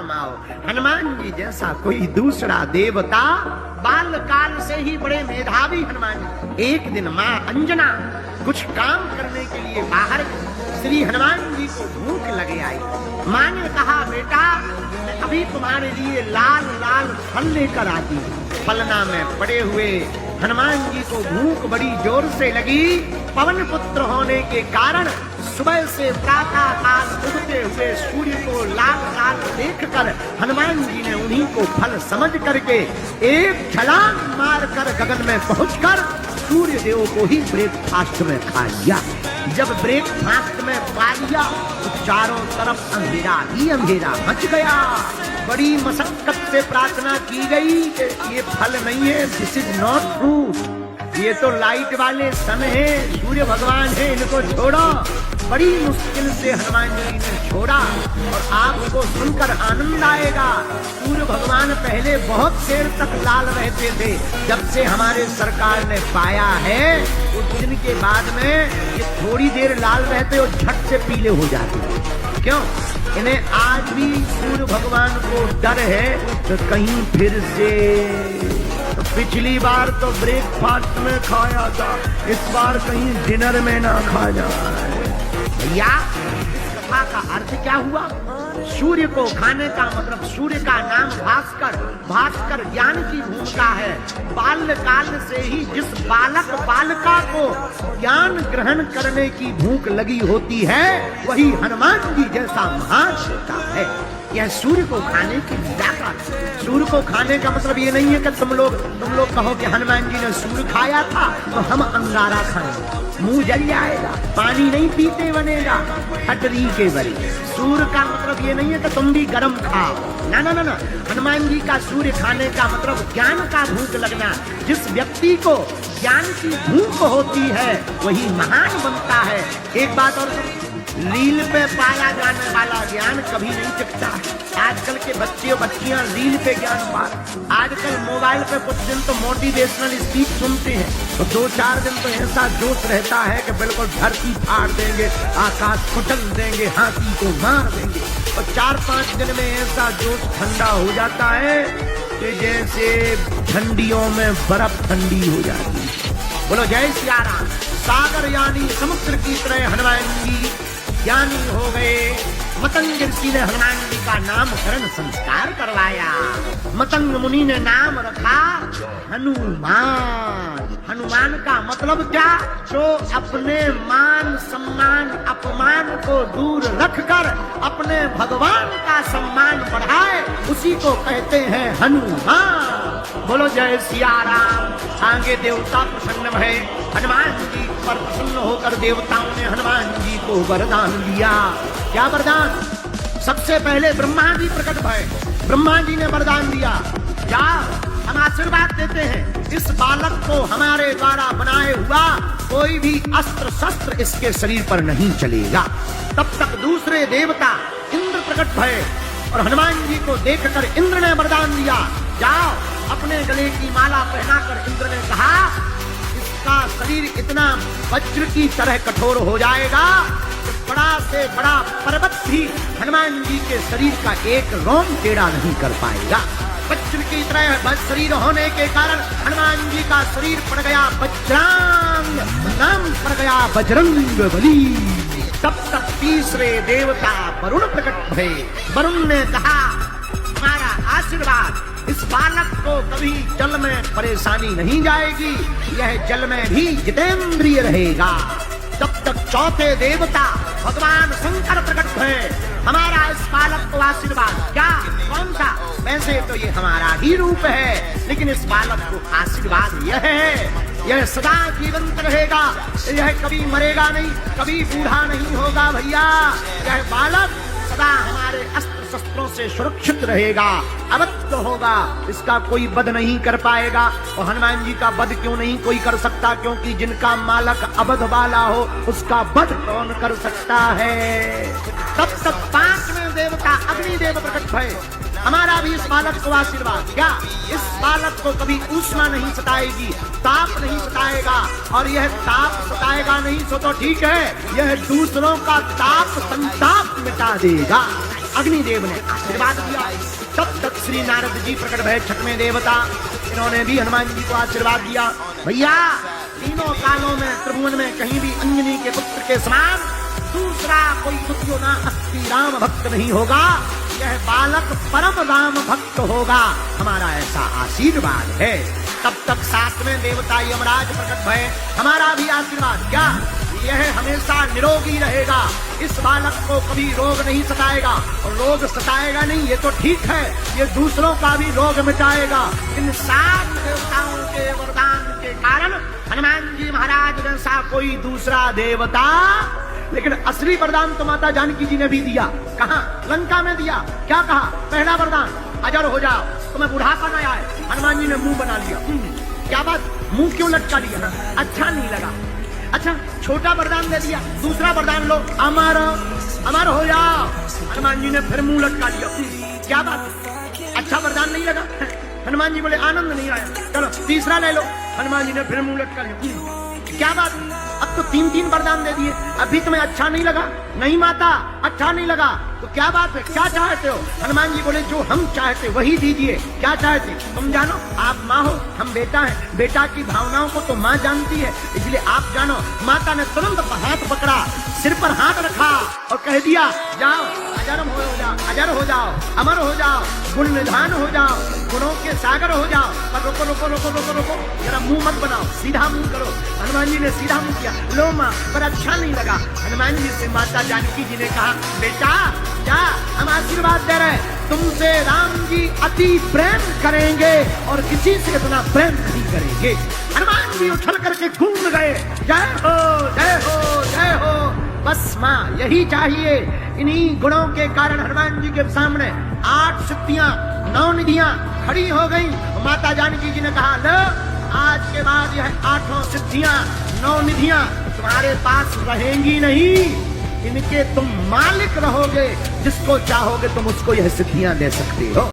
फरमाओ। हनुमान जी जैसा कोई दूसरा देवता, बाल काल से ही बड़े मेधावी हनुमान जी। एक दिन माँ अंजना कुछ काम करने के लिए बाहर, श्री हनुमान जी को भूख लगे आई। माँ ने कहा, बेटा मैं अभी तुम्हारे लिए लाल लाल फल लेकर आती हूँ। फलना में पड़े हुए हनुमान जी को भूख बड़ी जोर से लगी। पवन पुत्र होने के कारण सुबह से प्रातः काल उगते हुए सूर्य को लाल लाल देखकर हनुमान जी ने उन्हीं को फल समझ करके एक छलांग मारकर गगन में पहुंचकर सूर्य देव को ही ब्रेकफास्ट में खा लिया। जब ब्रेकफास्ट में पा लिया तो चारों तरफ अंधेरा ही अंधेरा मच गया। बड़ी मशक्कत से प्रार्थना की गई कि ये फल नहीं है, दिस इज नॉट फ्रूट, ये तो लाइट वाले सन है, सूर्य भगवान है, इनको छोड़ो। बड़ी मुश्किल से हनुमान जी ने छोड़ा और आपको सुनकर आनंद आएगा। सूर्य भगवान पहले बहुत देर तक लाल रहते थे, जब से हमारे सरकार ने पाया है उस दिन के बाद में ये थोड़ी देर लाल रहते और झट से पीले हो जाते। क्यों? इन्हें आज भी सूर्य भगवान को डर है तो कहीं फिर से, तो पिछली बार तो ब्रेकफास्ट में खाया था, इस बार कहीं डिनर में ना खा जाए। भैया इस कथा का अर्थ क्या हुआ? सूर्य को खाने का मतलब, सूर्य का नाम भास्कर, भास्कर ज्ञान की भूमिका है। बाल्य काल से ही जिस बालक बालिका को ज्ञान ग्रहण करने की भूख लगी होती है वही हनुमान जी जैसा महान होता है। यह सूर्य को खाने की लीला का, सूर्य को खाने का मतलब ये नहीं है कि तुम लोग कहो कि हनुमान जी ने सूर्य खाया था तो हम अंगारा खाएंगे, मुंह जल जाएगा, पानी नहीं पीते बनेगा, हटरी के बरी। सूर्य का मतलब ये नहीं है कि तुम भी गरम खाओ, ना ना ना ना। हनुमान जी का सूर्य खाने का मतलब ज्ञान का भूख लगना। जिस व्यक्ति को ज्ञान की भूख होती है वही महान बनता है। एक बात और, रील पे पाया जाने वाला ज्ञान कभी नहीं टिकता है। आजकल के बच्चे और बच्चियां रील पे ज्ञान पा, आजकल मोबाइल पे कुछ दिन तो मोटिवेशनल स्पीच सुनते हैं तो 2-4 दिन तो ऐसा जोश रहता है कि बिल्कुल धरती फाड़ देंगे, आकाश कुचल देंगे, हाथी को मार देंगे, और 4-5 दिन में ऐसा जोश ठंडा हो जाता है कि जैसे ठंडियों में बर्फ ठंडी हो जाती है। बोलो जय सिया राम। सागर यानी समुद्र की तरह हनुमान जी ज्ञानी हो गए। मतंग ऋषि ने हनुमान जी का नामकरण संस्कार करवाया। मतंग मुनि ने नाम रखा हनुमान। हनुमान का मतलब क्या? जो अपने मान सम्मान अपमान को दूर रखकर अपने भगवान का सम्मान बढ़ाए, उसी को कहते हैं हनुमान। बोलो जय सिया राम। आगे देवता प्रसन्न भये। हनुमान जी पर प्रसन्न होकर देवताओं ने हनुमान जी को वरदान दिया। क्या वरदान? सबसे पहले ब्रह्मा जी प्रकट भये। ब्रह्मा जी ने वरदान दिया, क्या हम आशीर्वाद देते हैं, इस बालक को हमारे द्वारा बनाए हुआ कोई भी अस्त्र शस्त्र इसके शरीर पर नहीं चलेगा। तब तक दूसरे देवता इंद्र प्रकट भये और हनुमान जी को देखकर इंद्र ने वरदान दिया, जाओ अपने गले की माला पहनाकर। इंद्र ने कहा, इसका शरीर इतना वज्र की तरह कठोर हो जाएगा कि बड़ा से बड़ा पर्वत भी हनुमान जी के शरीर का एक रोम टेढ़ा नहीं कर पाएगा। वज्र की तरह शरीर होने के कारण हनुमान जी का शरीर पड़ गया वज्रांग, नाम पड़ गया बजरंग बली। तब तक तीसरे देवता वरुण प्रकट भये। वरुण ने कहा, हमारा आशीर्वाद, इस बालक को कभी जल में परेशानी नहीं जाएगी, यह जल में भी जितेंद्रिय रहेगा। तब तक चौथे देवता भगवान शंकर प्रकट भये। हमारा इस बालक को आशीर्वाद, क्या कौन सा? वैसे तो ये हमारा ही रूप है, लेकिन इस बालक को आशीर्वाद यह है, यह सदा जीवंत रहेगा, यह कभी मरेगा नहीं, कभी बूढ़ा नहीं होगा भैया। यह बालक सदा हमारे अस्त्र शस्त्रों से सुरक्षित रहेगा, अवध होगा, इसका कोई वध नहीं कर पाएगा। और हनुमान जी का वध क्यों नहीं कोई कर सकता? क्योंकि जिनका मालक अवध वाला हो उसका वध कौन कर सकता है? तब तक पांचवें देवता अग्निदेव प्रकट भये। हमारा भी इस बालक को आशीर्वाद, क्या इस बालक को कभी ऊष्मा नहीं सताएगी, ताप नहीं सताएगा, और यह ताप सताएगा नहीं सो तो ठीक है, यह दूसरों का ताप संताप मिटा देगा। अग्निदेव ने आशीर्वाद दिया। तब तक श्री नारद जी प्रकट भय छठवें देवता, इन्होंने भी हनुमान जी को आशीर्वाद दिया। भैया तीनों कालों में त्रिभुवन में कहीं भी अंजनी के पुत्र के समान दूसरा कोई दुर्योधना अस्थि राम भक्त नहीं होगा। यह बालक परम राम भक्त होगा, हमारा ऐसा आशीर्वाद है। तब तक सातवें देवता यमराज प्रकट भय, हमारा भी आशीर्वाद क्या, यह हमेशा निरोगी रहेगा, इस बालक को कभी रोग नहीं सताएगा। और रोग सताएगा नहीं ये तो ठीक है, ये दूसरों का भी रोग मिटाएगा। इन सात देवताओं के वरदान के कारण हनुमान जी महाराज जैसा कोई दूसरा देवता, लेकिन असली वरदान तो माता जानकी जी ने भी दिया। कहाँ? लंका में दिया। क्या कहा? पहला वरदान, अजर हो जाओ, तुम्हें बुढ़ापा न आए। हनुमान जी ने मुंह बना लिया। क्या बात, मुंह क्यों लटका लिया? अच्छा नहीं लगा। अच्छा, छोटा वरदान दे दिया। दूसरा वरदान लो, अमर अमर हो जाओ। हनुमान जी ने फिर मुंह लटका लिया। क्या बात, अच्छा वरदान नहीं लगा? हनुमान जी बोले आनंद नहीं आया, चलो तीसरा ले लो। हनुमान जी ने फिर मुंह लटका लिया। क्या बात, अब तो तीन तीन वरदान दे दिए, अभी तुम्हें अच्छा नहीं लगा? नहीं माता, अच्छा नहीं लगा। तो क्या बात है, क्या चाहते हो? हनुमान जी बोले जो हम चाहते वही दीजिए। क्या चाहते? तुम जानो, आप माँ हो, हम बेटा हैं, बेटा की भावनाओं को तो माँ जानती है, इसलिए आप जानो। माता ने तुरंत हाथ पकड़ा, सिर पर हाथ रखा और कह दिया जाओ, अजर हो जाओ, अजर हो जाओ, अमर हो जाओ, गुण निधान हो जाओ, गुणों के सागर हो जाओ। पर रोको रोको रोको रोको रोको, जरा मुंह मत बनाओ, सीधा मुंह करो। हनुमान जी ने सीधा मुंह किया। लो माँ, पर अच्छा नहीं लगा। हनुमान जी से माता जानकी जी ने कहा बेटा जा, हम आशीर्वाद दे रहे, तुमसे राम जी अति प्रेम करेंगे और किसी से इतना प्रेम नहीं करेंगे। हनुमान जी उछल करके घूम गए। जय हो जय हो जय हो। बस माँ यही चाहिए। इन्हीं गुणों के कारण हनुमान जी के सामने 8 सिद्धियां 9 निधियां खड़ी हो गई। माता जानकी जी ने कहा लो, आज के बाद यह 8 सिद्धियां 9 निधियां तुम्हारे पास रहेंगी नहीं, इनके तुम मालिक रहोगे। जिसको चाहोगे तुम उसको यह सिद्धियां दे सकते हो।